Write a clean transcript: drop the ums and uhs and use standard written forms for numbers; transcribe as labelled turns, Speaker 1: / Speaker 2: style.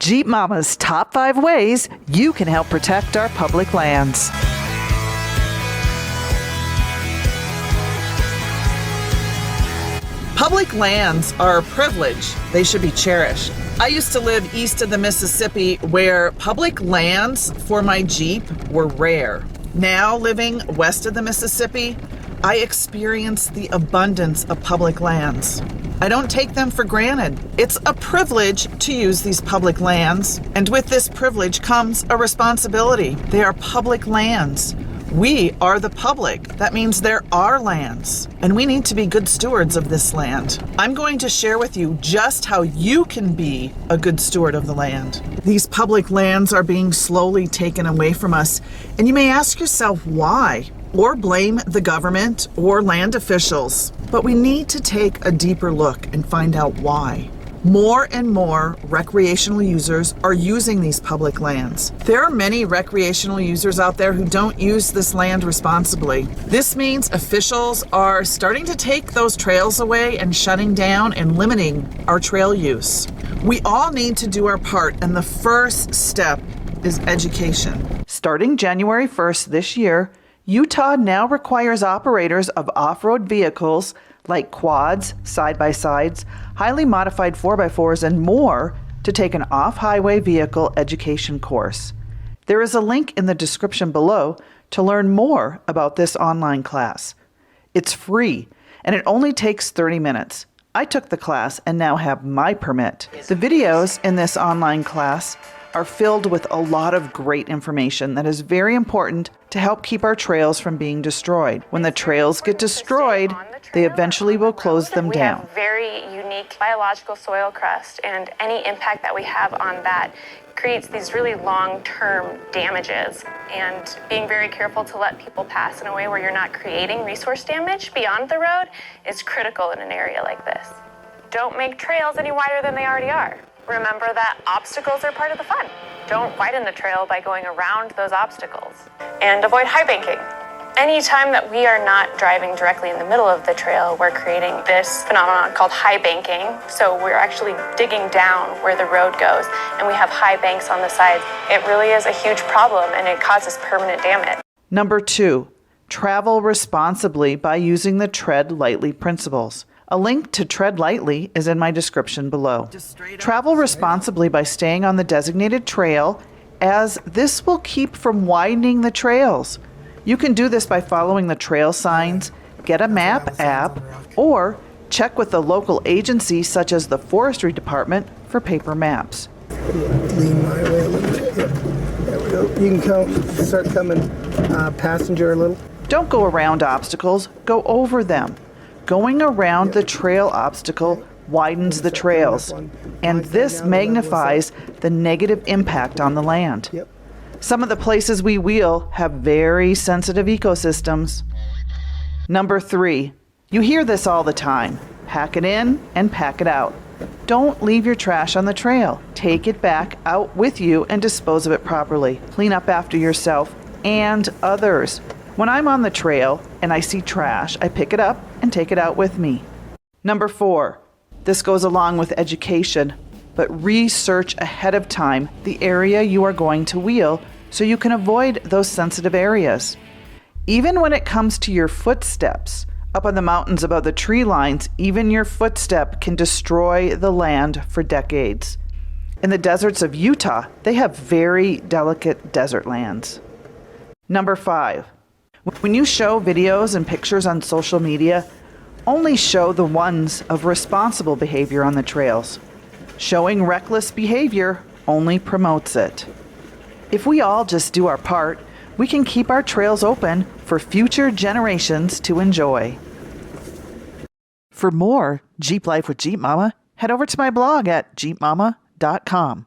Speaker 1: Jeep Momma's top 5 ways you can help protect our public lands. Public lands are a privilege. They should be cherished. I used to live east of the Mississippi where public lands for my Jeep were rare. Now living west of the Mississippi, I experience the abundance of public lands. I don't take them for granted. It's a privilege to use these public lands, and with this privilege comes a responsibility. They are public lands. We are the public. That means they're our lands, and we need to be good stewards of this land. I'm going to share with you just how you can be a good steward of the land. These public lands are being slowly taken away from us, and you may ask yourself why, or blame the government or land officials. But we need to take a deeper look and find out why. More and more recreational users are using these public lands. There are many recreational users out there who don't use this land responsibly. This means officials are starting to take those trails away and shutting down and limiting our trail use. We all need to do our part, and the first step is education. Starting January 1st this year, Utah now requires operators of off-road vehicles like quads, side-by-sides, highly modified 4x4s, and more to take an off-highway vehicle education course. There is a link in the description below to learn more about this online class. It's free, and it only takes 30 minutes. I took the class and now have my permit. The videos in this online class are filled with a lot of great information that is very important to help keep our trails from being destroyed. When the trails get destroyed, they eventually will close them down.
Speaker 2: We have very unique biological soil crust, and any impact that we have on that creates these really long-term damages. And being very careful to let people pass in a way where you're not creating resource damage beyond the road is critical in an area like this. Don't make trails any wider than they already are. Remember that obstacles are part of the fun. Don't widen the trail by going around those obstacles. And avoid high banking. Anytime that we are not driving directly in the middle of the trail, we're creating this phenomenon called high banking. So we're actually digging down where the road goes, and we have high banks on the sides. It really is a huge problem, and it causes permanent damage.
Speaker 1: Number 2, travel responsibly by using the tread lightly principles. A link to Tread Lightly is in my description below. Travel responsibly by staying on the designated trail, as this will keep from widening the trails. You can do this by following the trail signs, get a map app, or check with the local agency such as the Forestry Department for paper maps.
Speaker 3: Lean my way a little bit. Yep. There we go. You can start coming passenger a little.
Speaker 1: Don't go around obstacles, go over them. Going around the trail obstacle widens the trails, and this magnifies the negative impact on the land. Some of the places we wheel have very sensitive ecosystems. Number 3, you hear this all the time. Pack it in and pack it out. Don't leave your trash on the trail. Take it back out with you and dispose of it properly. Clean up after yourself and others. When I'm on the trail and I see trash, I pick it up and take it out with me. Number 4, this goes along with education, but research ahead of time the area you are going to wheel so you can avoid those sensitive areas. Even when it comes to your footsteps, up on the mountains above the tree lines, even your footstep can destroy the land for decades. In the deserts of Utah, they have very delicate desert lands. Number 5, when you show videos and pictures on social media, only show the ones of responsible behavior on the trails. Showing reckless behavior only promotes it. If we all just do our part, we can keep our trails open for future generations to enjoy. For more Jeep Life with Jeep Momma, head over to my blog at jeepmomma.com.